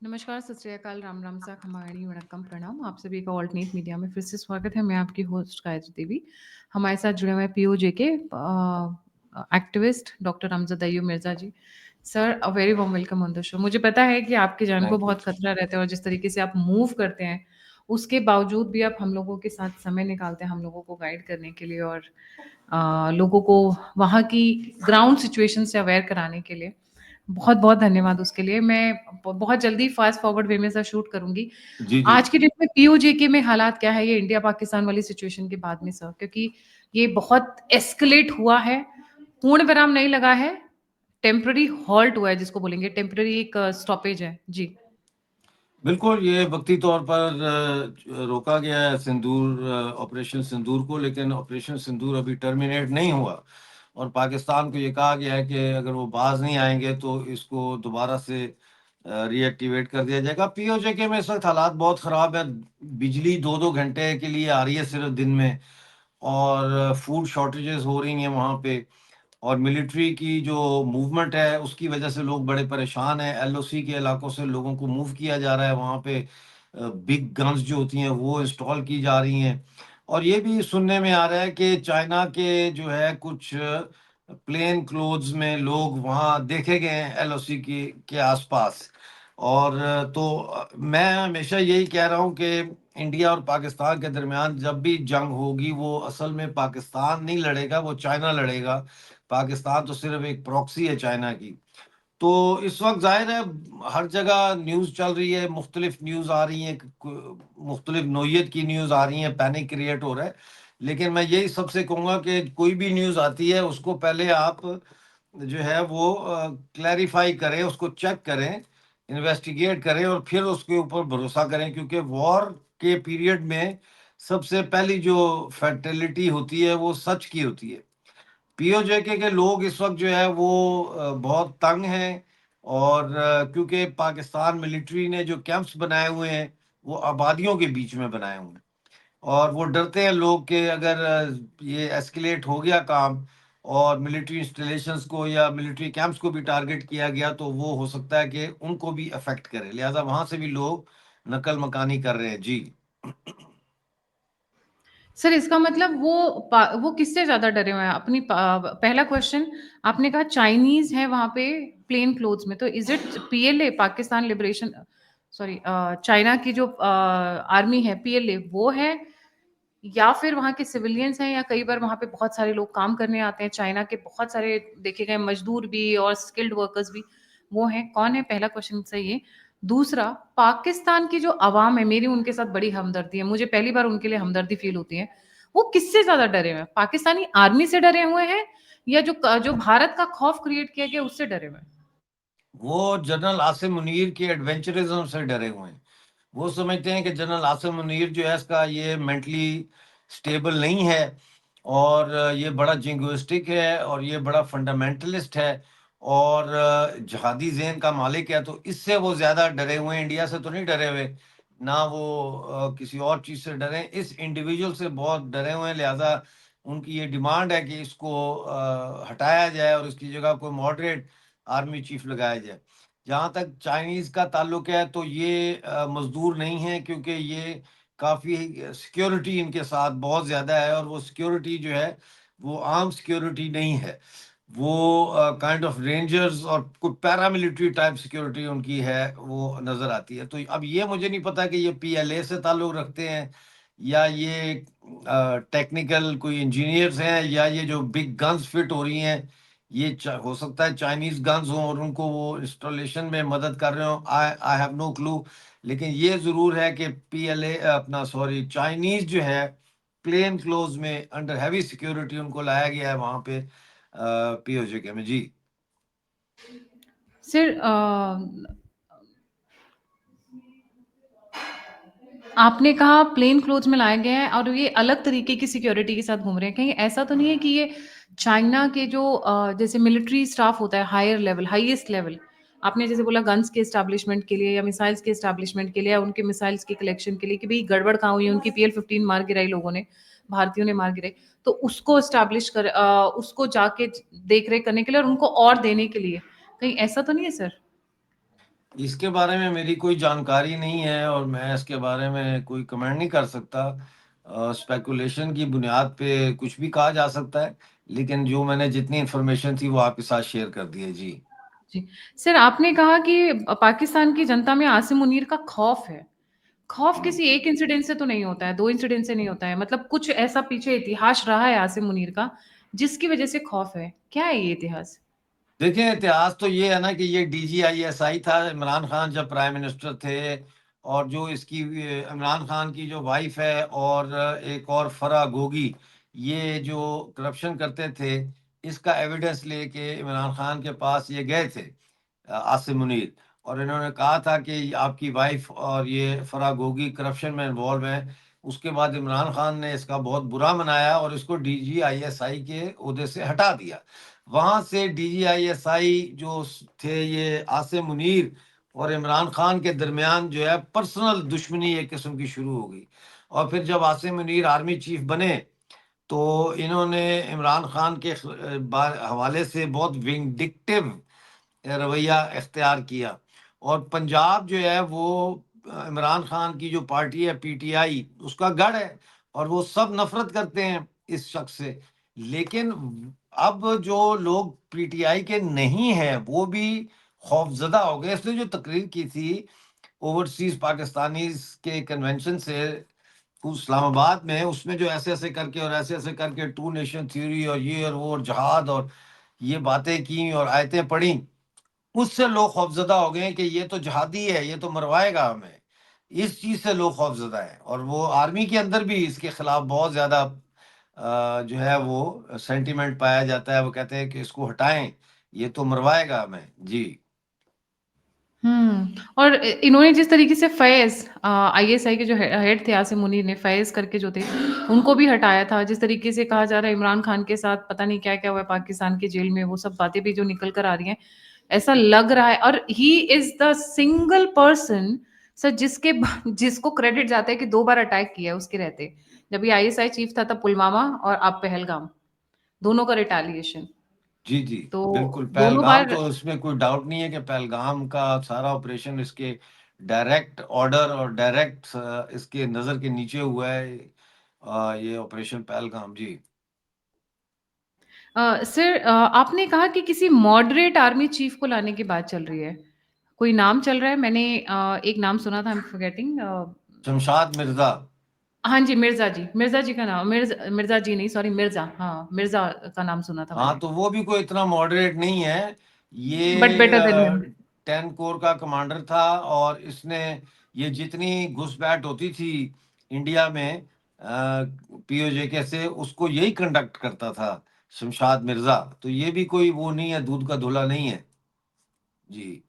नमस्कार, सत श्री अकाल, राम राम सा, खमाणी, वणक्कम, प्रणाम। आप सभी का ऑल्टरनेट मीडिया में फिर से स्वागत है। मैं आपकी होस्ट गायत्री देवी। हमारे साथ जुड़े हुए हैं पीओजे के activist doctor Amjad Ayyub Mirza ji. Sir, a very warm welcome on the show. मुझे पता है कि आपकी जान को थैंक यू। बहुत खतरा रहता है और जिस तरीके से आप मूव करते हैं, उसके बावजूद भी आप हम लोगों के साथ समय निकालते हैं हम लोगों को गाइड करने के लिए और लोगों को वहाँ की ग्राउंड सिचुएशन से अवेयर कराने के लिए। बहुत-बहुत धन्यवाद उसके लिए। मैं बहुत जल्दी फ़ास्ट फॉरवर्ड वे में सा शूट करूँगी। जी, जी। आज की डेट में पीओजेके में हालात क्या है ये इंडिया-पाकिस्तान वाली सिचुएशन के बाद में सर? क्योंकि ये बहुत एस्केलेट हुआ है, पूर्ण विराम नहीं लगा है, टेम्परेरी हॉल्ट हुआ है जिसको बोलेंगे, टेम्परेरी एक स्टॉपेज है। जी। बिल्कुल, ये वक़्ती तौर पर रोका गया है ऑपरेशन सिंदूर को, लेकिन ऑपरेशन सिंदूर अभी टर्मिनेट नहीं हुआ और पाकिस्तान को ये कहा गया है कि अगर वो बाज़ नहीं आएँगे तो इसको दोबारा से रीएक्टिवेट कर दिया जाएगा। पीओजेके में इस वक़्त हालात बहुत ख़राब है। बिजली 2-2 घंटे के लिए आ रही है सिर्फ़ दिन में और फूड शॉर्टेजेस हो रही हैं वहाँ पे। और मिलिट्री की जो मूवमेंट है, उसकी वजह से लोग बड़े परेशान हैं। एलओसी के इलाकों से लोगों को मूव किया जा रहा है, वहाँ पे बिग गन्स जो होती हैं, वो इंस्टॉल की जा रही हैं। और ये भी सुनने में आ रहा है कि चाइना के जो है कुछ प्लेन क्लोथ्स में लोग वहाँ देखे गए हैं एलओसी के आसपास। और मैं हमेशा यही कह रहा हूँ कि इंडिया और पाकिस्तान के दरमियान जब भी जंग होगी, वो असल में पाकिस्तान नहीं लड़ेगा, वो चाइना लड़ेगा। पाकिस्तान तो सिर्फ एक प्रॉक्सी है चाइना की। तो इस वक़्त ज़ाहिर है हर जगह न्यूज़ चल रही है, मुख्तलिफ न्यूज़ आ रही हैं, मुख्तलिफ नौइयत की न्यूज़ आ रही हैं, पैनिक क्रिएट हो रहा है। लेकिन मैं यही सबसे कहूँगा कि कोई भी न्यूज़ आती है, उसको पहले आप जो है वो क्लैरिफ़ाई करें, उसको चेक करें, इन्वेस्टिगेट करें और फिर उसके ऊपर भरोसा करें, क्योंकि वॉर के पीरियड में सबसे पहली जो फैटेलिटी होती है, वो सच की होती है। पीओजेके के लोग इस वक़्त जो है वो बहुत तंग हैं और क्योंकि पाकिस्तान मिलिट्री ने जो कैंप्स बनाए हुए हैं, वो आबादियों के बीच में बनाए हुए हैं और वो डरते हैं लोग कि अगर ये एस्केलेट हो गया काम और मिलिट्री इंस्टॉलेशंस को या मिलिट्री कैंप्स को भी टारगेट किया गया, तो वो हो सकता है कि उनको भी अफ़ेक्ट करे। लिहाज़ा वहाँ से भी लोग नकल मकानी कर रहे हैं। जी। सर, इसका मतलब वो किससे ज़्यादा डरे हुए हैं? पहला क्वेश्चन आपने कहा चाइनीज़ है वहाँ पे प्लेन क्लोथ्स में, तो is it PLA Pakistan liberation sorry China की जो आर्मी है पीएलए वो है या फिर वहाँ के सिविलियंस हैं या कई बार वहाँ पे बहुत सारे लोग काम करने आते हैं, चाइना के बहुत सारे देखे गए मज़दूर भी और स्किल्ड वर्कर्स भी, वो हैं, कौन है? पहला क्वेश्चन सही है। दूसरा, पाकिस्तान की जो अवाम है, मेरी उनके साथ बड़ी हमदर्दी है, मुझे पहली बार उनके लिए हमदर्दी फ़ील होती है। वो किससे ज़्यादा डरे हुए हैं? पाकिस्तानी आर्मी से डरे हुए हैं या जो भारत का खौफ क्रिएट किया गया उससे डरे हुए हैं? वो जनरल आसिम मुनीर के एडवेंचरिज़्म से डरे हुए हैं। वो समझते हैं कि जनरल आसिम मुनीर जो है इसका ये मेंटली स्टेबल नहीं है और ये बड़ा जिंगोइस्टिक है और ये बड़ा फंडामेंटलिस्ट है और जिहादी ज़हन का मालिक है, तो इससे वो ज़्यादा डरे हुए हैं। इंडिया से तो नहीं डरे हुए, ना वो किसी और चीज़ से डरे हैं, इस इंडिविजुअल से बहुत डरे हुए हैं। लिहाजा उनकी ये डिमांड है कि इसको हटाया जाए और इसकी जगह कोई मॉडरेट आर्मी चीफ लगाया जाए। जहाँ तक चाइनीज़ का ताल्लुक है, तो ये मज़दूर नहीं हैं, क्योंकि ये काफ़ी सिक्योरिटी इनके साथ बहुत ज़्यादा है और वो सिक्योरिटी जो है, वो आर्म सिक्योरिटी नहीं है। वो काइंड ऑफ रेंजर्स और कुछ पैरामिलिट्री टाइप सिक्योरिटी उनकी है, वो नज़र आती है। तो अब ये मुझे नहीं पता कि ये पीएलए से ताल्लुक रखते हैं या ये टेक्निकल कोई इंजीनियर्स हैं या ये जो बिग गन्स फिट हो रही हैं, ये हो सकता है चाइनीज गन्स हों और उनको वो इंस्टॉलेशन में मदद कर रहे हो। आई आई हैव नो क्लू। लेकिन ये जरूर है कि पीएलए अपना सॉरी चाइनीज जो है प्लेन क्लोज में अंडर हैवी सिक्योरिटी उनको लाया गया है वहां पे पीओजे में। जी। सर आपने कहा प्लेन क्लोथ्स में लाए गए हैं और ये अलग तरीके की सिक्योरिटी के साथ घूम रहे हैं। कहीं ऐसा तो नहीं है कि ये चाइना के जो जैसे मिलिट्री स्टाफ होता है हायर लेवल, हाईएस्ट लेवल, आपने जैसे बोला गन्स के एस्टैब्लिशमेंट के लिए या मिसाइल्स के एस्टैब्लिशमेंट के लिए या उनके मिसाइल्स के कलेक्शन के लिए कि भई गड़बड़ कहाँ हुई है, उनकी पीएल-15 मार गिराई लोगों ने, भारतीयों ने मार गिराई। तो उसको उसको जाके देख-रेख करने के लिए और उनको और देने के लिए। कहीं ऐसा तो नहीं है सर? इसके बारे में मेरी कोई जानकारी नहीं है और मैं इसके बारे में कोई कमेंट नहीं कर सकता। स्पेकुलेशन की बुनियाद पे कुछ भी कहा जा सकता है, लेकिन जो मैंने जितनी इन्फॉर्मेशन थी वो आपके साथ शेयर कर दी है। जी। जी। सर, आपने कहा कि पाकिस्तान की जनता में आसिम मुनीर का खौफ है। खौफ किसी एक इंसिडेंट से तो नहीं होता है, 2 इंसिडेंट से नहीं होता है। मतलब कुछ ऐसा पीछे इतिहास रहा है आसिम मुनीर का, जिसकी वजह से खौफ है। क्या है ये इतिहास? देखिए, इतिहास तो ये है ना कि ये DGISI था इमरान खान जब प्राइम मिनिस्टर थे, और जो इसकी इमरान खान की जो वाइफ है और एक और फरा गोगी, ये जो करप्शन करते थे, इसका एविडेंस लेके इमरान खान के पास ये गए थे, आसिम मुनीर। और इन्होंने कहा था कि आपकी वाइफ और ये फराह गोगी करप्शन में इन्वॉल्व हैं। उसके बाद इमरान खान ने इसका बहुत बुरा मनाया और इसको DGISI के ओहदे से हटा दिया। वहां से DGISI जो थे, ये आसिम मुनीर और इमरान खान के दरमियान जो है पर्सनल दुश्मनी एक किस्म की शुरू हो गई। और फिर जब आसिम मुनीर आर्मी चीफ बने, तो इन्होंने इमरान खान के हवाले से बहुत विंडिक्टिव रवैया इख्तियार किया। और पंजाब जो है वो इमरान खान की जो पार्टी है PTI, उसका गढ़ है, और वो सब नफरत करते हैं इस शख्स से। लेकिन अब जो लोग PTI के नहीं हैं वो भी खौफजदा हो गए। इसने जो तकरीर की थी ओवरसीज पाकिस्तानीज के कन्वेंशन से इस्लामाबाद में, उसमें जो ऐसे ऐसे करके और ऐसे ऐसे करके टू नेशन थ्योरी और ये और वो और जहाद और ये बातें की और आयतें पढ़ी, उससे लोग खौफजदा हो गए कि ये तो जहादी है, ये तो मरवाएगा हमें। इस चीज से लोग खौफजदा है, और वो आर्मी के अंदर भी इसके खिलाफ बहुत ज्यादा जो है वो सेंटीमेंट पाया जाता है। वो कहते हैं कि इसको हटाएं, ये तो मरवाएगा हमें। जी। और इन्होंने जिस तरीके से फैज़ ISI के जो हेड थे आसिम मुनीर ने, फैज़ करके जो थे, उनको भी हटाया था। जिस तरीके से कहा जा रहा है इमरान खान के साथ पता नहीं क्या-क्या हुआ है पाकिस्तान की जेल में, वो सब बातें भी जो निकल कर आ रही हैं, ऐसा लग रहा है। और he is the single person sir जिसको क्रेडिट जाता है कि 2 बार अटैक किया है उसके रहते। जब ये ISI चीफ था तब पुलवामा और अब पहलगाम, दोनों का रिटेलिएशन। जी। जी। तो बिल्कुल, दोनों पहलगाम बार तो इसमें कोई डाउट नहीं है कि पहलगाम का सारा ऑपरेशन इसके डायरेक्ट ऑर्डर और डायरेक्ट इसके नज़र के नीचे हुआ है। ये ऑपरेशन पहलगाम। जी। सर, आपने कहा कि किसी मॉडरेट आर्मी चीफ को लाने की बात चल रही है। कोई नाम चल रहा है? मैंने एक नाम सुना था, I am forgetting. Shamshad Mirza. हाँ जी, मिर्ज़ा जी। मिर्ज़ा जी का नाम, मिर्ज़ा जी नहीं, सॉरी, मिर्ज़ा, हाँ, मिर्ज़ा का नाम सुना था हाँ, मैंने। तो वो भी कोई इतना मॉडरेट नहीं है। बट ये बेटर देन हिम। 10 कोर का कमांडर था, और इसने ये जितनी घुसपैठ होती थी इंडिया में POJ से, उसको यही कंडक्ट करता था शमशाद मिर्जा। तो ये भी कोई वो नहीं है, दूध का धुला नहीं है। जी।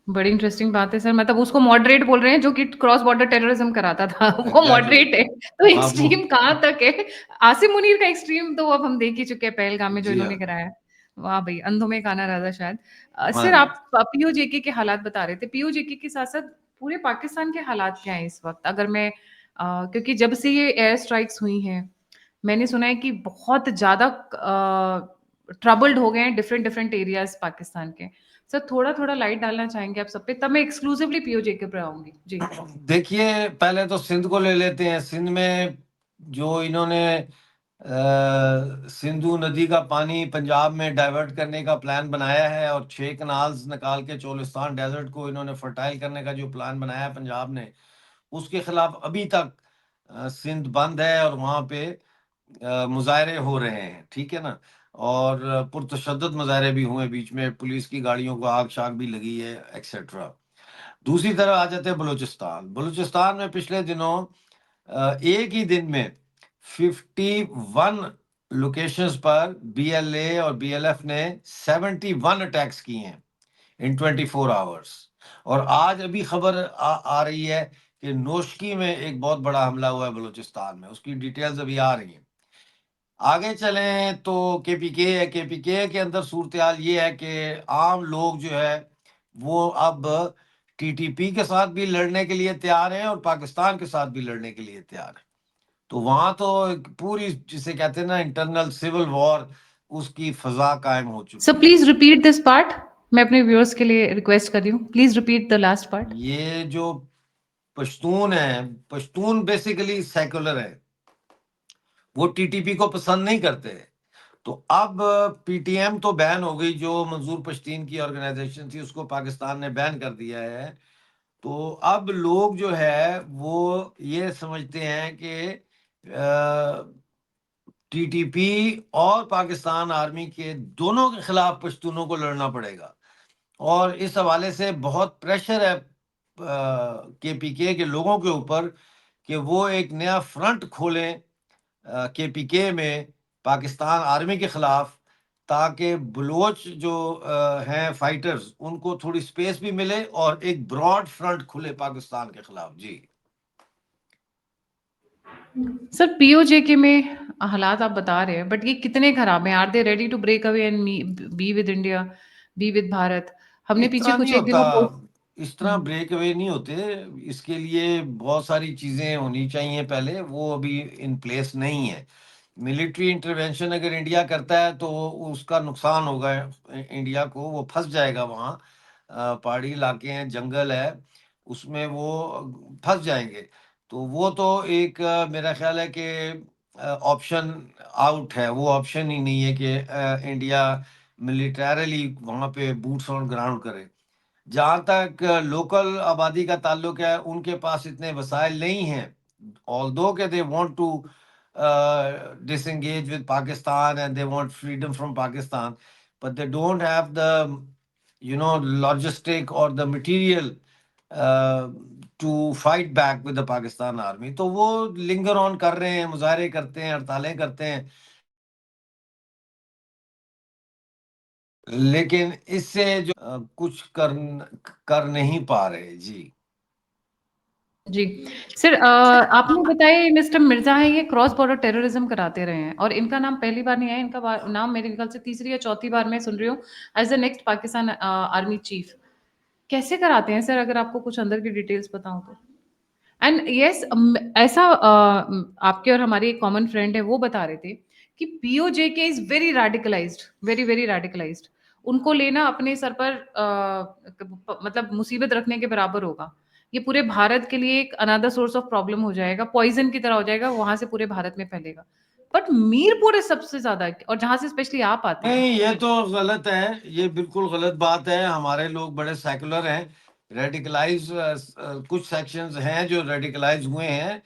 बड़ी इंटरेस्टिंग बात है सर। मतलब उसको मॉडरेट बोल रहे हैं जो कि क्रॉस बॉर्डर टेररिज्म कराता था। वो एग्जैक्टली। मॉडरेट है। तो हाँ वो। एक्सट्रीम कहाँ तक है? आसिम मुनीर का एक्सट्रीम तो अब हम देख ही चुके हैं पहलगाम में जो जी इन्होंने हाँ। कराया। वाह भई! अंधों में काना राजा शायद। हाँ सर, जी। आप POJK के हालात बता रहे थे। POJK के साथ-साथ पूरे पाकिस्तान के हालात क्या हैं इस वक़्त? अगर मैं क्योंकि जब से ये एयर स्ट्राइक्स हुई हैं, मैंने सुना है कि बहुत ज़्यादा ट्रबल्ड हो गए हैं डिफरेंट डिफरेंट एरियाज़ पाकिस्तान के। सर, थोड़ा-थोड़ा लाइट डालना चाहेंगे आप सब पे? तब मैं एक्सक्लूसिवली POJK पे आऊँगी। जी। देखिए, पहले तो सिंध को ले लेते हैं। सिंध में जो इन्होंने सिंधु नदी का पानी पंजाब में डाइवर्ट करने का प्लान बनाया है, और 6 कनाल्स निकाल के चोलिस्तान डेजर्ट को इन्होंने फर्टाइल करने का जो प्लान बनाया है पंजाब ने, उसके खिलाफ अभी तक सिंध बंद है, और वहाँ पे मुजाहरे हो रहे हैं। ठीक है ना। और पुरतशद्दुद मुजाहरे भी हुए, बीच में पुलिस की गाड़ियों को आग शाग भी लगी है, एक्सेट्रा। दूसरी तरफ आ जाते हैं बलूचिस्तान। बलूचिस्तान में पिछले दिनों एक ही दिन में 51 लोकेशंस पर BLA और BLF ने 71 अटैक्स किए हैं इन 24 आवर्स। और आज अभी खबर आ रही है कि नोशकी में एक बहुत बड़ा हमला हुआ है बलूचिस्तान में। उसकी डिटेल्स अभी आ रही हैं। आगे चलें तो KPK है। KPK के अंदर सूरत हाल ये है कि आम लोग जो है वो अब TTP के साथ भी लड़ने के लिए तैयार हैं, और पाकिस्तान के साथ भी लड़ने के लिए तैयार हैं। तो वहां तो एक पूरी, जिसे कहते हैं ना, इंटरनल सिविल वॉर, उसकी फजा कायम हो सर, चुकी है। Please repeat this part. मैं अपने व्यूअर्स के लिए रिक्वेस्ट कर रही हूँ, please repeat the last part. ये जो पश्तून है, पश्तून बेसिकली सेकुलर है, वो टीटीपी को पसंद नहीं करते। तो अब पीटीएम तो बैन हो गई, जो मंजूर पश्तीन की ऑर्गेनाइजेशन थी उसको पाकिस्तान ने बैन कर दिया है। तो अब लोग जो है वो ये समझते हैं कि टीटीपी और पाकिस्तान आर्मी के दोनों के खिलाफ पश्तूनों को लड़ना पड़ेगा। और इस हवाले से बहुत प्रेशर है केपीके के लोगों के ऊपर कि वो एक नया फ्रंट खोलें केपीके में पाकिस्तान आर्मी के खिलाफ, ताकि बलोच जो हैं फाइटर्स, उनको थोड़ी स्पेस भी मिले और एक ब्रॉड फ्रंट खुले पाकिस्तान के खिलाफ। जी सर पीओजेके में हालात आप बता रहे हैं, बट ये कितने खराब हैं? Are they ready to break away and be with India, be with Bharat? हमने इस पीछे तरह नहीं कुछ एक होता, दिनों पोस्ट। इस तरह ब्रेक अवे नहीं होते। इसके लिए बहुत सारी चीजें होनी चाहिए पहले, वो अभी इन प्लेस नहीं है। मिलिट्री इंटरवेंशन अगर इंडिया करता है तो उसका नुकसान होगा इंडिया को, वो फंस जाएगा वहाँ। पहाड़ी इलाके हैं, जंगल है, उसमें वो फंस जाएंगे। तो वो तो एक मेरा ख्याल है कि ऑप्शन आउट है, वो ऑप्शन ही नहीं है कि इंडिया मिलिटरली वहाँ पे बूट्स ऑन ग्राउंड करे। जहाँ तक लोकल आबादी का ताल्लुक है, उनके पास इतने वसाइल नहीं हैं, although कि they want to disengage with Pakistan and they want freedom from Pakistan, but they don't have the, logistic or the material uh, to fight back with the Pakistan army. तो वो linger on कर रहे हैं, मुजाहरे करते हैं, हड़तालें करते हैं, लेकिन इससे जो कुछ कर नहीं पा रहे। जी जी सर, आपने बताया ये मिस्टर मिर्जा है, ये क्रॉस बॉर्डर टेररिज्म कराते रहे हैं, और इनका नाम पहली बार नहीं है, इनका नाम मेरे ख्याल से तीसरी या चौथी बार मैं सुन रही हूँ as the next Pakistan army chief. कैसे कराते हैं सर, अगर आपको कुछ अंदर की डिटेल्स बताऊं तो? एंड यस, ऐसा आपके और हमारी एक कॉमन फ्रेंड है, वो बता रहे थे कि PoJK is very radicalised, very very radicalised. उनको लेना अपने सर पर मतलब मुसीबत रखने के बराबर होगा। ये पूरे भारत के लिए एक अनदर सोर्स ऑफ प्रॉब्लम हो जाएगा, पॉइजन की तरह हो जाएगा, वहां से पूरे भारत में फैलेगा। बट मीरपुर है सबसे ज्यादा, और जहां से स्पेशली आप आते हैं। नहीं, ये तो गलत है, ये बिल्कुल गलत बात है। हमारे लोग बड़े सेकुलर हैं। रेडिकलाइज कुछ सेक्शंस हैं जो रेडिकलाइज हुए हैं।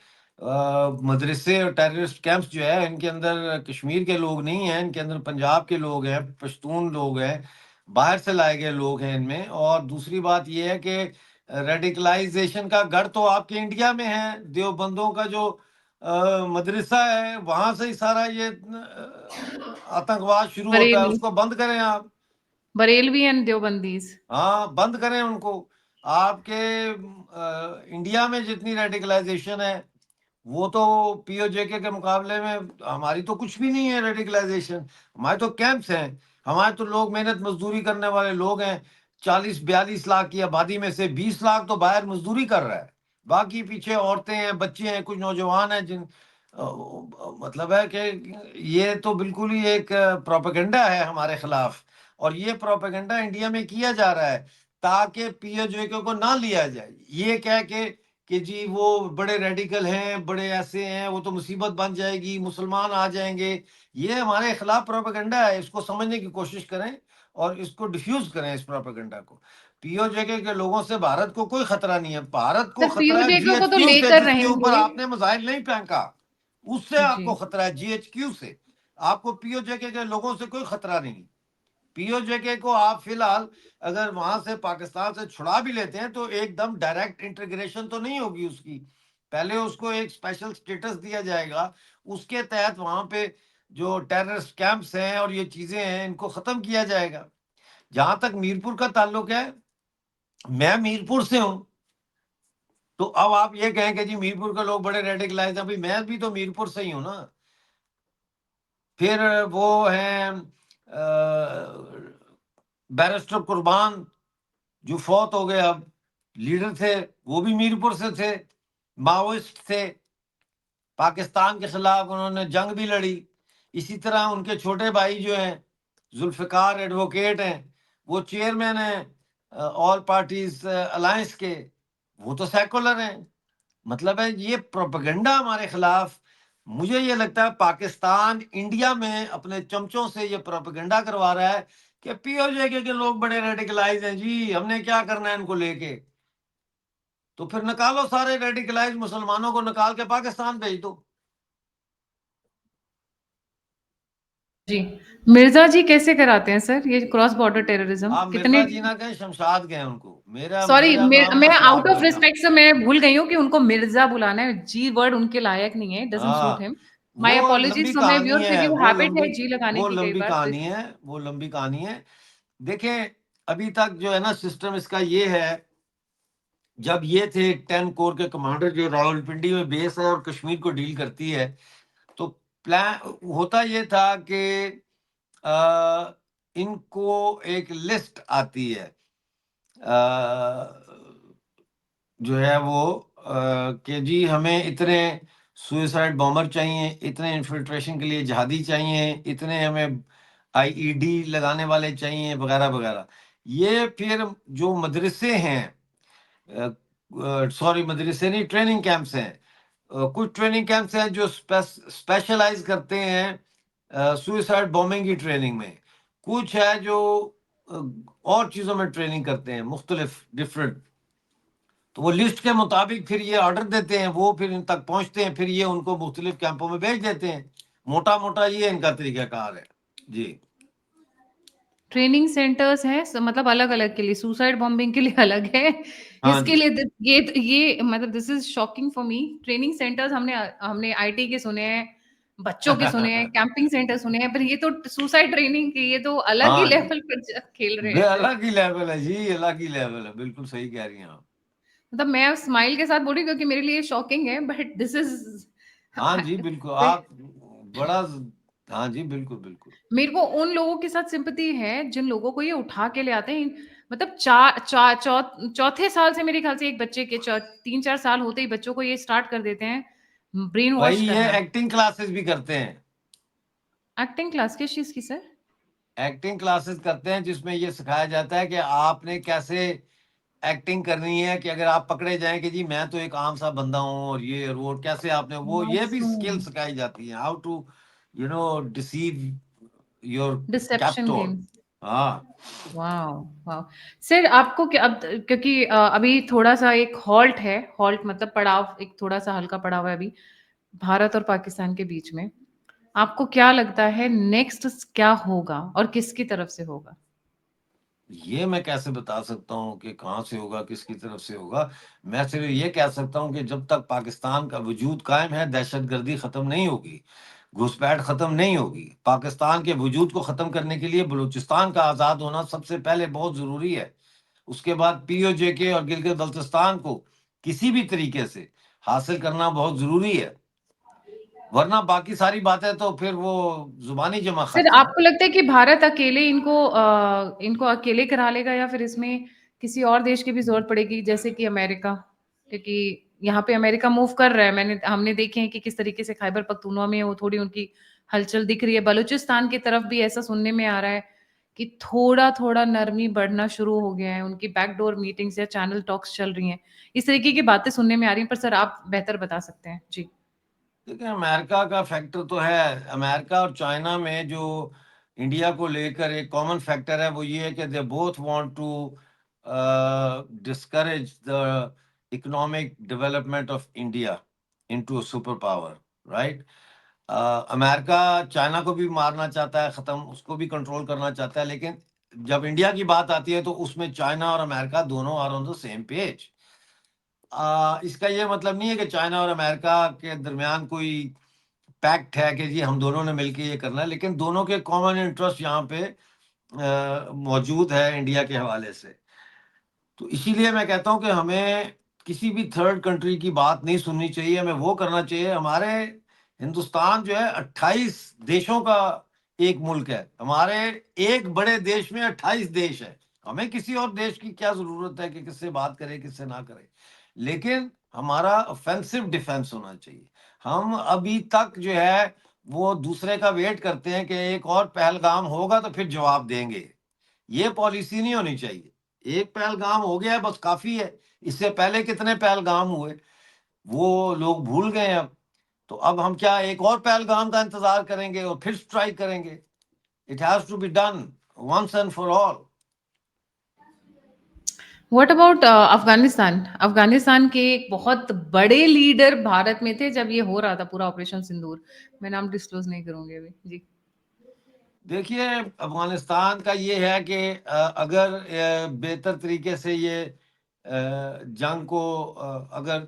मदरसे और टेररिस्ट कैंप्स जो है, इनके अंदर कश्मीर के लोग नहीं हैं, इनके अंदर पंजाब के लोग हैं, पश्तून लोग हैं, बाहर से लाए गए लोग हैं इनमें। और दूसरी बात ये है कि रेडिकलाइजेशन का गढ़ तो आपके इंडिया में है, देवबंदों का जो मदरसा है, वहां से ही सारा ये आतंकवाद शुरू होता है। बरेली, उसको बंद करें आप। बरेलवी एंड देवबंदीज। हाँ, बंद करें उनको। आपके इंडिया में जितनी रेडिकलाइजेशन है, वो तो पीओजेके के मुकाबले में हमारी तो कुछ भी नहीं है रेडिकलाइजेशन। हमारे तो कैंप्स हैं, हमारे तो लोग मेहनत मजदूरी करने वाले लोग हैं। 40-42 लाख की आबादी में से 20 लाख तो बाहर मजदूरी कर रहा है। बाकी पीछे औरतें हैं, बच्चे हैं, कुछ नौजवान हैं जिन मतलब है कि ये तो बिल्कुल ही एक प्रोपेगेंडा है हमारे खिलाफ। और ये प्रोपेगेंडा इंडिया में किया जा रहा है ताकि पीओजेके को ना लिया जाए, ये कह के कि जी वो बड़े रेडिकल हैं, बड़े ऐसे हैं, वो तो मुसीबत बन जाएगी, मुसलमान आ जाएंगे। ये हमारे खिलाफ प्रोपेगेंडा है, इसको समझने की कोशिश करें और इसको डिफ्यूज करें, इस प्रोपेगेंडा को। पीओजेके के लोगों से भारत को कोई खतरा नहीं है। भारत को सर खतरा है पीओजेके को तो जीएचक्यू से, लेकर जिसके ऊपर रहेंगे। आपने मिसाइल नहीं फेंका, उससे जी आपको खतरा है, जीएचक्यू से। आपको पीओजेके के लोगों से कोई खतरा नहीं। पीओजेके को आप फिलहाल अगर वहां से पाकिस्तान से छुड़ा भी लेते हैं तो एकदम डायरेक्ट इंटीग्रेशन तो नहीं होगी उसकी। पहले उसको एक स्पेशल स्टेटस दिया जाएगा, उसके तहत वहां पे जो टेररिस्ट कैंप्स हैं और ये चीजें हैं, इनको खत्म किया जाएगा। जहां तक मीरपुर का ताल्लुक है, मैं मीरपुर से हूं। तो अब आप ये कहें कि जी मीरपुर के लोग बड़े रेडिकलाइज हैं, भाई मैं भी तो मीरपुर से ही हूं ना। फिर वो हैं बैरिस्टर कुर्बान, जो फौत हो गए, अब लीडर थे, वो भी मीरपुर से थे, माओइस्ट थे, पाकिस्तान के खिलाफ उन्होंने जंग भी लड़ी। इसी तरह उनके छोटे भाई जो हैं, जुल्फिकार एडवोकेट हैं, वो चेयरमैन है ऑल पार्टीज अलायंस के, वो तो सेकुलर हैं। मतलब है ये प्रोपेगेंडा हमारे खिलाफ। मुझे ये लगता है पाकिस्तान इंडिया में अपने चमचों से ये प्रोपेगेंडा करवा रहा है कि पीओजे के लोग बड़े रेडिकलाइज हैं जी, हमने क्या करना है इनको लेके। तो फिर निकालो सारे रेडिकलाइज मुसलमानों को, निकाल के पाकिस्तान भेज दो। जी। मिर्जा जी कैसे कराते हैं सर ये क्रॉस बॉर्डर टेररिज्म? आप कितने? मिर्जा जी ना कहें, शमशाद गए उनको, मेरा सॉरी, मेरा नाम मैं Asrar out of Mirza. Respect से मैं भूल गई हूँ कि उनको मिर्जा बुलाना है। जी वर्ड उनके लायक नहीं है, डजंट सूट हाँ, हिम। माय वो अपोलॉजीज लंबी टू माय कहानी व्यूअर्स, है, क्योंकि वो हैबिट है जी लगाने वो की कई लंबी बार, तो कहानी है, वो लंबी कहानी है। देखें, अभी तक जो है ना सिस्टम इसका ये है, जब ये थे 10 कोर के कमांडर जो रावलपिंडी में बेस है और कश्मीर को डील करती है, तो प्लान होता ये था कि इनको एक लिस्ट आती है, जो है वो कि जी हमें इतने सुइसाइड बॉम्बर चाहिए, इतने इन्फिल्ट्रेशन के लिए जहादी चाहिए, इतने हमें आईईडी लगाने वाले चाहिए, वगैरह वगैरह। ये फिर जो मदरसे हैं, सॉरी मदरसे नहीं, ट्रेनिंग कैंप्स हैं, कुछ ट्रेनिंग कैंप्स हैं जो स्पेशलाइज करते हैं सुइसाइड बॉम्बिंग की ट्रेनिंग में। कुछ है जो अ, और चीज़ों में ट्रेनिंग करते हैं, मुख्तलिफ डिफरेंट। तो वो लिस्ट के मुताबिक फिर ये ऑर्डर देते हैं, वो फिर इन तक पहुंचते हैं, फिर ये उनको मुख्तलिफ कैंपों में भेज देते हैं। मोटा मोटा ये इनका तरीकाकार है जी। ट्रेनिंग सेंटर्स हैं, मतलब अलग अलग के लिए, सुसाइड बॉम्बिंग के लिए अलग है, हाँ इसके जी। लिए ये मतलब this is shocking for me. Training centres हमने हमने आईटी के सुने हैं, बच्चों के सुने हैं, कैंपिंग सेंटर सुने हैं, पर ये तो सुसाइड ट्रेनिंग के, ये तो अलग ही हाँ जी, लेवल पर खेल रहे वे हैं फिर। अलग ही लेवल है जी, अलग ही लेवल है, बिल्कुल सही कह रही हैं आप। मतलब मैं स्माइल के साथ बोल रही हूँ क्योंकि मेरे लिए शॉकिंग है, बट दिस इज हाँ जी, बिल्कुल आप बड़ा, हाँ जी, बिल्कुल बिल्कुल। मेरे को उन लोगों के साथ सिंपैथी है जिन लोगों को ये उठा के ले आते हैं। मतलब चौथे साल से मेरे ख्याल से एक बच्चे के 3-4 साल होते ही बच्चों को ये स्टार्ट कर देते हैं ब्रेन भाई वॉश ये करना। एक्टिंग क्लासेस भी करते हैं, एक्टिंग क्लास किस चीज की सर? एक्टिंग क्लासेस करते हैं जिसमें ये सिखाया जाता है कि आपने कैसे एक्टिंग करनी है, कि अगर आप पकड़े जाएं कि जी मैं तो एक आम सा बंदा हूँ और ये और वो, कैसे आपने वो, ये भी मासूम। स्किल सिखाई जाती है, how to deceive your deception captor. Game. हाँ। वाओ। वाओ। सर आपको क्या अब, क्योंकि अभी थोड़ा सा एक हॉल्ट है, हॉल्ट मतलब पड़ाव, एक थोड़ा सा हल्का पड़ाव है अभी भारत और पाकिस्तान के बीच में। आपको क्या लगता है नेक्स्ट क्या होगा और किसकी तरफ से होगा? ये मैं कैसे बता सकता हूँ कि कहाँ से होगा, किसकी तरफ से होगा। मैं सिर्फ ये कह सकता हूँ कि जब तक पाकिस्तान का वजूद कायम है, दहशतगर्दी खत्म नहीं होगी, घुसपैठ खत्म नहीं होगी। पाकिस्तान के वजूद को खत्म करने के लिए बलूचिस्तान का आज़ाद होना सबसे पहले बहुत ज़रूरी है। उसके बाद पीओजे के और गिलगित बल्तिस्तान को किसी भी तरीके से हासिल करना बहुत ज़रूरी है, वरना बाकी सारी बातें तो फिर वो ज़ुबानी जमा सर खर्च हैं। आपको लगता है कि भारत अकेले इनको अकेले करा लेगा या फिर इसमें किसी और देश की भी जरूरत पड़ेगी, जैसे कि अमेरिका? क्योंकि यहाँ पे अमेरिका मूव कर रहा है, हमने देखे हैं कि किस तरीके से खैबर पख्तूनवा में वो थोड़ी उनकी हलचल दिख रही है। बलूचिस्तान की तरफ भी ऐसा सुनने में आ रहा है कि थोड़ा थोड़ा नरमी बढ़ना शुरू हो गया है, उनकी बैकडोर मीटिंग्स या चैनल टॉक्स चल रही हैं। इस तरीके की बातें सुनने में आ रही हैं, पर सर आप बेहतर बता सकते हैं जी। देखिए, अमेरिका का फैक्टर तो है। अमेरिका और चाइना में जो इंडिया को लेकर एक कॉमन फैक्टर है वो ये है कि they both want to discourage the economic development of India into a super power, right. America China को भी मारना चाहता है, खत्म उसको भी कंट्रोल करना चाहता है, लेकिन जब इंडिया की बात आती है तो उसमें चाइना और अमेरिका दोनों are on the same page. इसका ये मतलब नहीं है कि चाइना और अमेरिका के दरमियान कोई पैक्ट है कि जी हम दोनों ने मिलकर ये करना है, लेकिन दोनों के कॉमन इंटरेस्ट यहाँ पे मौजूद है इंडिया के हवाले से। तो इसीलिए मैं कहता हूँ कि हमें किसी भी थर्ड कंट्री की बात नहीं सुननी चाहिए, हमें वो करना चाहिए। हमारे हिंदुस्तान जो है 28 देशों का एक मुल्क है, हमारे एक बड़े देश में 28 देश है। हमें किसी और देश की क्या जरूरत है कि किससे बात करें किससे ना करें, लेकिन हमारा ऑफेंसिव डिफेंस होना चाहिए। हम अभी तक जो है वो दूसरे का वेट करते हैं कि एक और पहलगाम होगा तो फिर जवाब देंगे। ये पॉलिसी नहीं होनी चाहिए। एक पहलगाम हो गया है, बस काफी है। इससे पहले कितने पहलगाम हुए वो लोग भूल गए अब। तो अब हम क्या एक और पहलगाम का इंतजार करेंगे और फिर स्ट्राइक करेंगे? It has to be done once and for all. What about Afghanistan? Afghanistan के एक बहुत बड़े लीडर भारत में थे जब ये हो रहा था पूरा ऑपरेशन सिंदूर। मैं नाम डिस्क्लोज नहीं करूंगी अभी जी। देखिए, अफगानिस्तान का ये है कि अगर बेहतर तरीके से ये जंग को अगर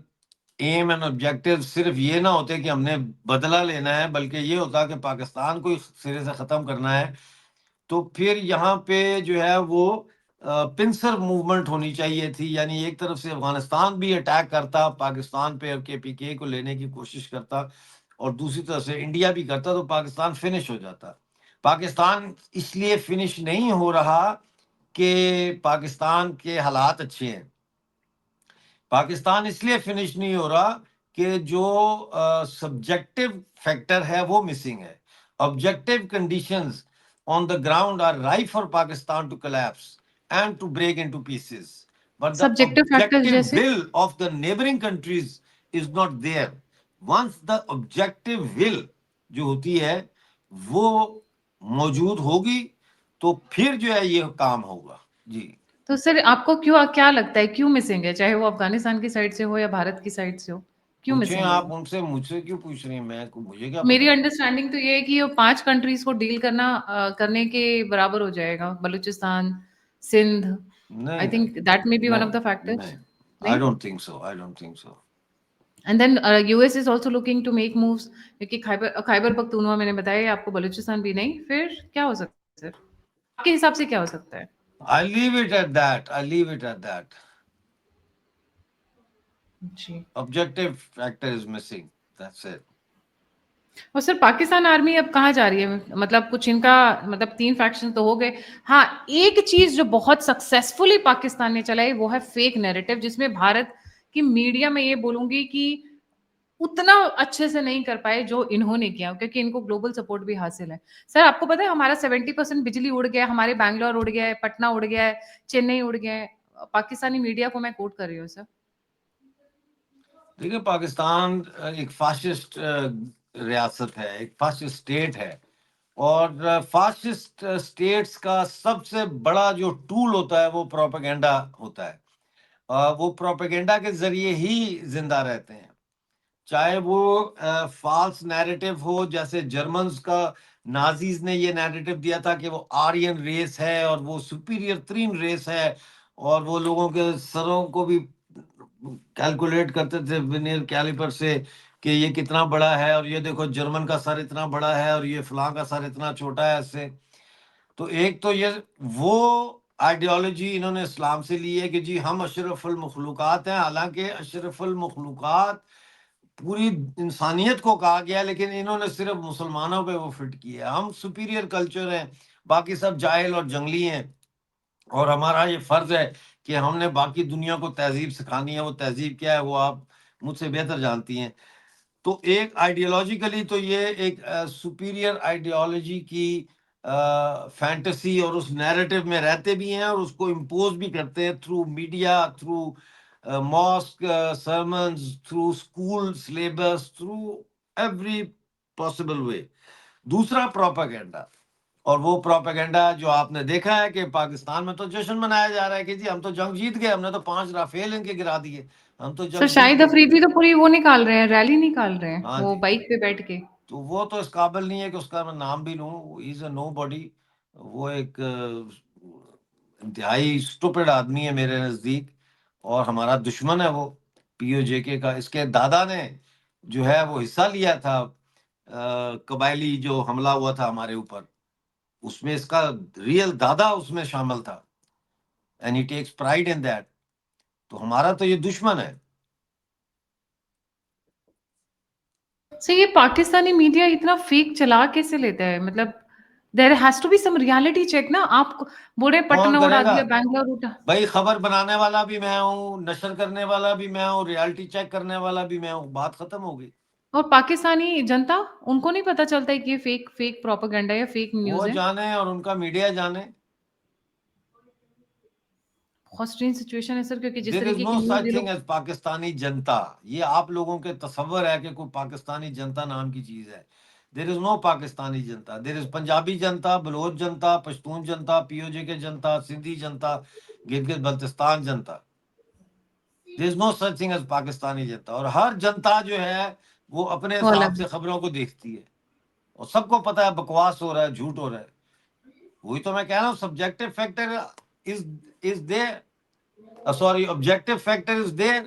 एम एंड ऑब्जेक्टिव सिर्फ ये ना होते कि हमने बदला लेना है, बल्कि ये होता कि पाकिस्तान को इस सिरे से ख़त्म करना है, तो फिर यहाँ पे जो है वो पिंसर मूवमेंट होनी चाहिए थी। यानी एक तरफ से अफगानिस्तान भी अटैक करता पाकिस्तान पे और केपीके को लेने की कोशिश करता, और दूसरी तरफ से इंडिया भी करता, तो पाकिस्तान फिनिश हो जाता। पाकिस्तान इसलिए फिनिश नहीं हो रहा कि पाकिस्तान के हालात अच्छे हैं। पाकिस्तान इसलिए फिनिश नहीं हो रहा कि जो सब्जेक्टिव फैक्टर है वो मिसिंग है। Objective conditions on the ground are ripe for Pakistan to collapse and to break into pieces. But the subjective factors objective जैसे? will of the neighboring countries is not there. Once the objective will जो होती है वो मौजूद होगी, तो फिर जो है ये काम होगा। जी। तो सर आपको क्यों क्या लगता है क्यों मिसिंग है, चाहे वो अफगानिस्तान की साइड से हो या भारत की साइड से हो, क्यों पूछें मिसिंग है आप वो? उनसे, मुझसे क्यों पूछ रही हैं? मुझे क्या मेरी पता। अंडरस्टैंडिंग तो ये है कि ये 5 कंट्रीज को डील करना करने के बराबर हो जाएगा। बलूचिस्तान, सिंध, नहीं आई नहीं think that may be one of the नहीं फैक्टर्स। नहीं, आई नहीं? Don't think so, I don't think so. And then US is also looking to make moves, क्योंकि खैबर खैबर पख्तूनख्वा मैंने बताया आपको, बलूचिस्तान भी नहीं, फिर क्या हो सकता है सर? आपके हिसाब से क्या हो सकता है? I leave it at that, I leave it at that. जी। Objective factor is missing, that's it. और सर पाकिस्तान आर्मी अब कहाँ जा रही है? मतलब कुछ इनका मतलब 3 फैक्शन तो हो गए। हाँ, एक चीज़ जो बहुत सक्सेसफुली पाकिस्तान ने चलाई वो है फेक नैरेटिव, जिसमें भारत की मीडिया में ये बोलूँगी कि उतना अच्छे से नहीं कर पाए जो इन्होंने किया, क्योंकि इनको ग्लोबल सपोर्ट भी हासिल है। सर आपको पता है हमारा 70% बिजली उड़ गया है, हमारे बैंगलोर उड़ गया है, पटना उड़ गया है, चेन्नई उड़ गया है। पाकिस्तानी मीडिया को मैं कोट कर रही हूँ सर। देखिए, पाकिस्तान एक फाशिस्ट रियासत है, एक फाशिस्ट स्टेट है। और फाशिस्ट स्टेट्स का सबसे बड़ा जो टूल होता है वो प्रोपेगेंडा होता है। वो प्रोपेगेंडा के जरिए ही जिंदा रहते हैं। चाहे वो फॉल्स नैरेटिव हो, जैसे जर्मन्स का नाजीज ने ये नैरेटिव दिया था कि वो आर्यन रेस है और वो सुपीरियर तरीन रेस है, और वो लोगों के सरों को भी कैलकुलेट करते थे विनियर कैलिपर से कि ये कितना बड़ा है, और ये देखो जर्मन का सर इतना बड़ा है और ये फलां का सर इतना छोटा है इससे। तो एक तो ये वो आइडियोलॉजी इन्होंने इस्लाम से ली है कि जी हम अशरफुल मखलूकात हैं, हालांकि अशरफुल मखलूकात पूरी इंसानियत को कहा गया है, लेकिन इन्होंने सिर्फ मुसलमानों पे वो फिट किया है। हम सुपीरियर कल्चर हैं, बाकी सब जाहिल और जंगली हैं, और हमारा ये फर्ज है कि हमने बाकी दुनिया को तहजीब सिखानी है। वो तहजीब क्या है वो आप मुझसे बेहतर जानती हैं। तो एक आइडियोलॉजिकली तो ये एक सुपीरियर आइडियोलॉजी की फैंटेसी और उस नैरेटिव में रहते भी हैं और उसको इम्पोज भी करते हैं through media, through mosque sermons, through school syllabus, through every possible way. दूसरा प्रोपेगेंडा, और वो प्रोपेगेंडा जो आपने देखा है कि पाकिस्तान में तो जश्न मनाया जा रहा है कि जी हम तो जंग जीत गए, हमने तो 5 राफेल इनके गिरा दिए, हम तो सर जंग जीत शाहिद गए। अफरीदी तो पूरी वो निकाल रहे हैं, रैली निकाल रहे हैं, हाँ वो जी। बाइक पे बैठ के। तो वो तो इस काबिल नहीं है कि उसका मैं नाम भी लूं। Is a nobody. वो एक इंतहाई स्टूपिड आदमी है मेरे नजदीक, और हमारा दुश्मन है वो, पीओजेके का। इसके दादा ने जो है वो हिस्सा लिया था कबायली जो हमला हुआ था हमारे ऊपर, उसमें इसका रियल दादा उसमें शामिल था, and he takes pride in that. तो हमारा तो ये दुश्मन है। सर ये पाकिस्तानी मीडिया इतना फेक चला कैसे लेता है? मतलब there has to be some reality check ना। आप बोल रहे हैं कौन पटना उड़ा करेगा दिया, बैंगलोर उठा। भाई? खबर बनाने वाला भी मैं हूँ, नशर करने वाला भी मैं हूँ, रियलिटी चेक करने वाला भी मैं हूँ, बात खत्म हो गई। और पाकिस्तानी जनता, उनको नहीं पता चलता है कि ये फेक फेक प्रोपेगेंडा या फेक वो न्यूज़ है? जाने और उनका मीडिया जाने। बहुत स्ट्रेंज सिचुएशन है सर, क्योंकि जिस देयर इज तरीके नो की न्यूज़ सच ये थिंग लोग। एज पाकिस्तानी जनता। ये आप लोगों के तसव्वुर है कि कोई पाकिस्तानी जनता नाम की चीज है। There is no Pakistani Janata. There is Punjabi Janata, Bloch Janata, Pashtun Janata, PoJ के जनता, सिंधी जनता, गिलगित बल्तिस्तान जनता। There is no such thing as Pakistani जनता। और हर जनता जो है वो अपने वो हिसाब अलग से है। खबरों को देखती है, और सबको पता है बकवास हो रहा है, झूठ हो रहा है। वही तो मैं कह रहा हूँ, subjective factor is there, sorry, objective factor is there.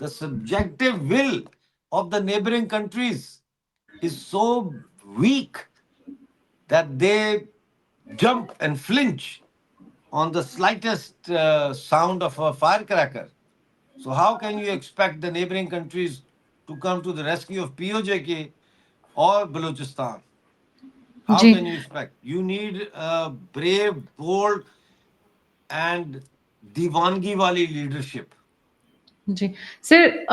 The subjective will of the neighboring countries is so weak that they jump and flinch on the slightest sound of a firecracker. So how can you expect the neighboring countries to come to the rescue of POJK or Balochistan? How जी, can you expect? You need a brave, bold, and divangi wali leadership. जी। Sir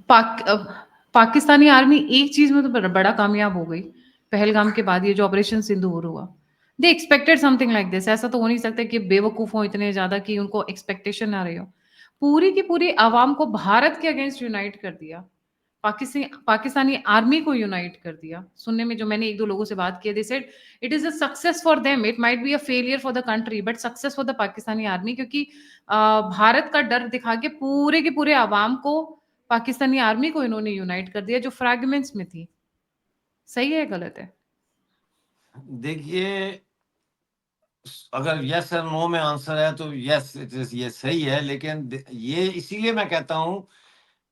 Pak Pakistani army एक चीज़ में तो बड़ा कामयाब हो गई, पहलगाम के बाद ये जो ऑपरेशन सिंदूर हुआ। दे एक्सपेक्टेड समथिंग लाइक दिस, ऐसा तो हो नहीं सकता कि बेवकूफ़ हों इतने ज़्यादा कि उनको एक्सपेक्टेशन ना रही हो। पूरी की पूरी आवाम को भारत के अगेंस्ट यूनाइट कर दिया। पाकिस्तानी आर्मी को यूनाइट कर दिया। सुनने में जो मैंने 1-2 लोगों से बात की है, they said it is a success for them, it might be a failure for the country but success for the Pakistani army, क्योंकि भारत का डर दिखा के पूरे के पूरे अवाम को, पाकिस्तानी आर्मी को इन्होंने यूनाइट कर दिया जो फ्रैगमेंट्स में थी। सही है या गलत है? देखिए, अगर यस और नो में आंसर है तो यस इट इज, ये सही है। लेकिन ये इसीलिए मैं कहता हूं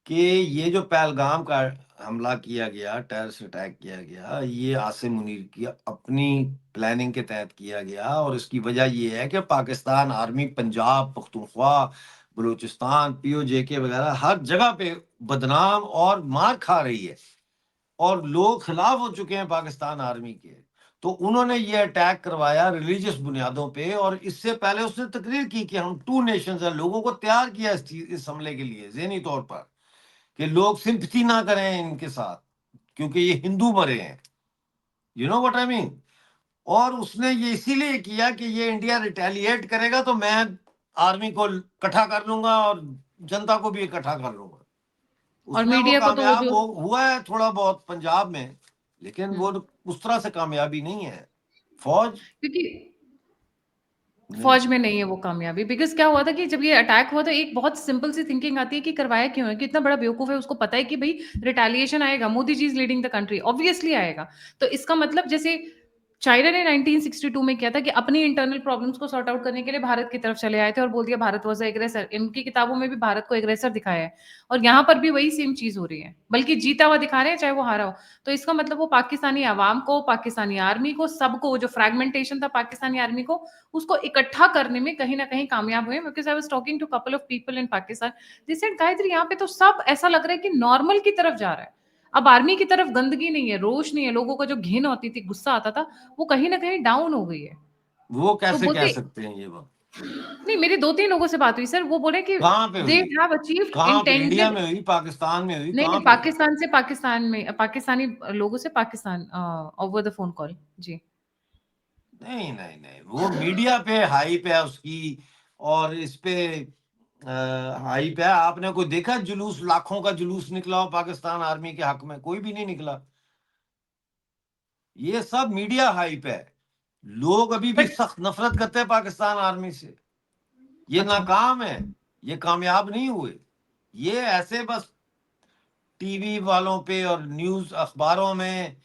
कि ये जो पहलगाम का हमला किया गया, टेररिस्ट अटैक किया गया, ये आसिम मुनीर की अपनी प्लानिंग के तहत किया गया। और इसकी वजह ये है कि पाकिस्तान आर्मी पंजाब, पख्तूनख्वा, बलूचिस्तान, पीओजे के वगैरह हर जगह पे बदनाम और मार खा रही है, और लोग खिलाफ हो चुके हैं पाकिस्तान आर्मी के। तो उन्होंने ये अटैक करवाया रिलीजियस बुनियादों पे, और इससे पहले उसने तकरीर की कि हम टू नेशंस हैं, लोगों को तैयार किया इस हमले के लिए ज़हनी तौर पर, कि लोग सिंपथी ना करें इनके साथ क्योंकि ये हिंदू मरे हैं। You know what I mean. और उसने ये इसीलिए किया कि ये इंडिया रिटेलिएट करेगा तो मैं आर्मी को इकट्ठा कर लूंगा और जनता को भी इकट्ठा कर लूंगा। और उसमें वो मीडिया को तो वो कामयाब जो, हुआ है थोड़ा बहुत पंजाब में, लेकिन वो हुँ, उस तरह से कामयाबी नहीं है। फौज क्योंकि नहीं। फौज में नहीं है वो कामयाबी, बिकॉज़ क्या हुआ था कि जब ये अटैक हुआ था, एक बहुत सिंपल सी थिंकिंग आती है कि करवाया क्यों है? कि इतना बड़ा बेवकूफ़ है, उसको पता है कि भई रिटेलिएशन आएगा, Modi ji is leading the country, obviously आएगा। तो इसका मतलब जैसे चाइना ने 1962 में किया था कि अपनी इंटरनल प्रॉब्लम्स को सॉर्ट आउट करने के लिए भारत की तरफ चले आए थे और बोल दिया भारत वाज़ अ एग्रेसर। इनकी किताबों में भी भारत को एग्रेसर दिखाया है और यहाँ पर भी वही सेम चीज़ हो रही है, बल्कि जीता हुआ दिखा रहे हैं, चाहे वो हारा हो। तो इसका मतलब वो पाकिस्तानी अवाम को, पाकिस्तानी आर्मी को, सबको, जो फ्रैगमेंटेशन था पाकिस्तानी आर्मी को, उसको इकट्ठा करने में कहीं न कहीं कामयाब हुए। Because I was talking to couple of people in Pakistan, they said गायत्री यहाँ पे तो सब ऐसा लग रहा है कि नॉर्मल की तरफ जा रहा है। अब आर्मी की तरफ गंदगी नहीं है, रोष नहीं है, लोगों को जो घिन होती थी, गुस्सा आता था, वो कहीं न कहीं डाउन हो गई है। वो तो कैसे कह बोलते, सकते हैं ये बात? नहीं, मेरी 2-3 लोगों से बात हुई सर, वो बोले कि कहाँ पे दे हुई? हैव अचीव्ड कहाँ पे? India intended. में हुई, पाकिस्तान में हुई, नहीं, कहाँ नहीं, पे हुई? पाकिस्तान से पाकिस्तान में, पाकिस्तानी लोगों से Pakistan, over the phone call. जी। नहीं नहीं नहीं, वो मीडिया पे हाइप है उसकी, और इस पे हाइप है। आपने कोई देखा जुलूस, लाखों का जुलूस निकला हो पाकिस्तान आर्मी के हक में? कोई भी नहीं निकला। ये सब मीडिया हाइप है। लोग अभी भी बट सख्त नफरत करते हैं पाकिस्तान आर्मी से। ये अच्छा, नाकाम है, ये कामयाब नहीं हुए। ये ऐसे बस टीवी वालों पे और न्यूज़ अखबारों में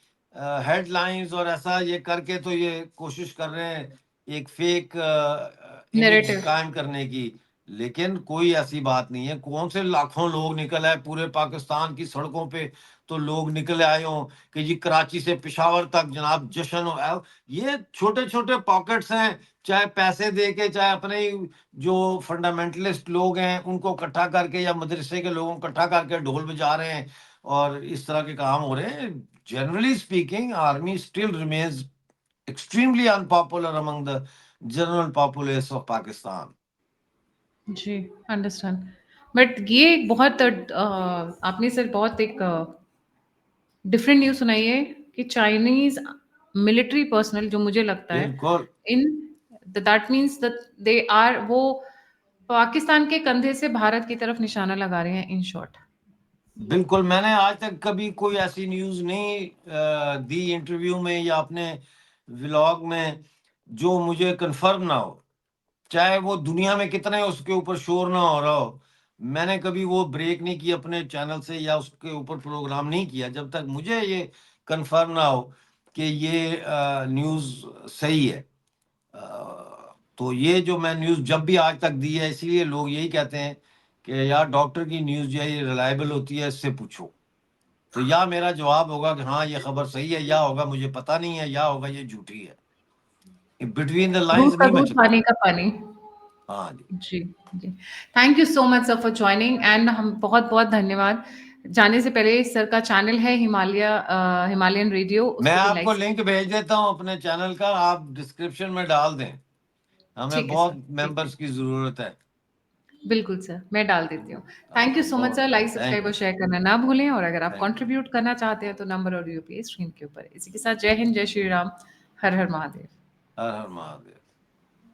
हेडलाइंस और ऐसा ये करके तो ये कोशिश कर रहे हैं एक फेक इमेज नैरेटिव। कायम करने की। लेकिन कोई ऐसी बात नहीं है। कौन से लाखों लोग निकल आए पूरे पाकिस्तान की सड़कों पे, तो लोग निकल आए हों कि जी कराची से पेशावर तक जनाब जश्न हो। ये छोटे छोटे पॉकेट्स हैं, चाहे पैसे दे के, चाहे अपने ही जो फंडामेंटलिस्ट लोग हैं उनको इकट्ठा करके, या मदरसे के लोगों को इकट्ठा करके ढोल बजा रहे हैं, और इस तरह के काम हो रहे हैं। Generally speaking, army still remains extremely unpopular among the general populace of Pakistan. जी, अंडरस्टैंड। बट ये एक बहुत आपने सर बहुत एक डिफरेंट न्यूज़ सुनाई है कि चाइनीज़ मिलिट्री पर्सनल, जो मुझे लगता है बिल्कुल। In that means that they are, वो पाकिस्तान के कंधे से भारत की तरफ निशाना लगा रहे हैं, इन शॉर्ट। बिल्कुल, मैंने आज तक कभी कोई ऐसी न्यूज़ नहीं दी इंटरव्यू में या अपने व्लॉग में जो मुझे कंफर्म ना हो, चाहे वो दुनिया में कितने उसके ऊपर शोर ना हो रहा हो। मैंने कभी वो ब्रेक नहीं की अपने चैनल से या उसके ऊपर प्रोग्राम नहीं किया जब तक मुझे ये कंफर्म ना हो कि ये न्यूज़ सही है। तो ये जो मैं न्यूज़ जब भी आज तक दी है, इसलिए लोग यही कहते हैं कि यार डॉक्टर की न्यूज़ जो है ये रिलायबल होती है, इससे पूछो। तो या मेरा जवाब होगा कि हाँ ये खबर सही है, या होगा मुझे पता नहीं है, या होगा ये झूठी है। बिटवीन द लाइंस दूध का नहीं मैं दूध, चलता। पानी का पानी। हाँ जी। जी, जी। Thank you so much sir for joining, and हम बहुत-बहुत धन्यवाद। जाने से पहले सर का चैनल है हिमालयन रेडियो, मैं उसको भी आपको लाइक। लिंक भेज देता हूँ अपने चैनल का, आप डिस्क्रिप्शन में डाल दें। हमें ठीक है सर, बहुत ठीक है। मेंबर्स की ज़रूरत है। बिल्कुल सर, मैं डाल देती हूँ। थैंक यू सो मच बहुत सर, लाइक, थैंक सब्सक्राइब और यू, शेयर करना ना भूलें, और अगर आप थैंक यू। कंट्रीब्यूट करना चाहते हैं तो नंबर और यूपीआई स्क्रीन के ऊपर है। इसी के साथ जय हिंद, जय श्री राम, हर हर महादेव। हर हर महादेव।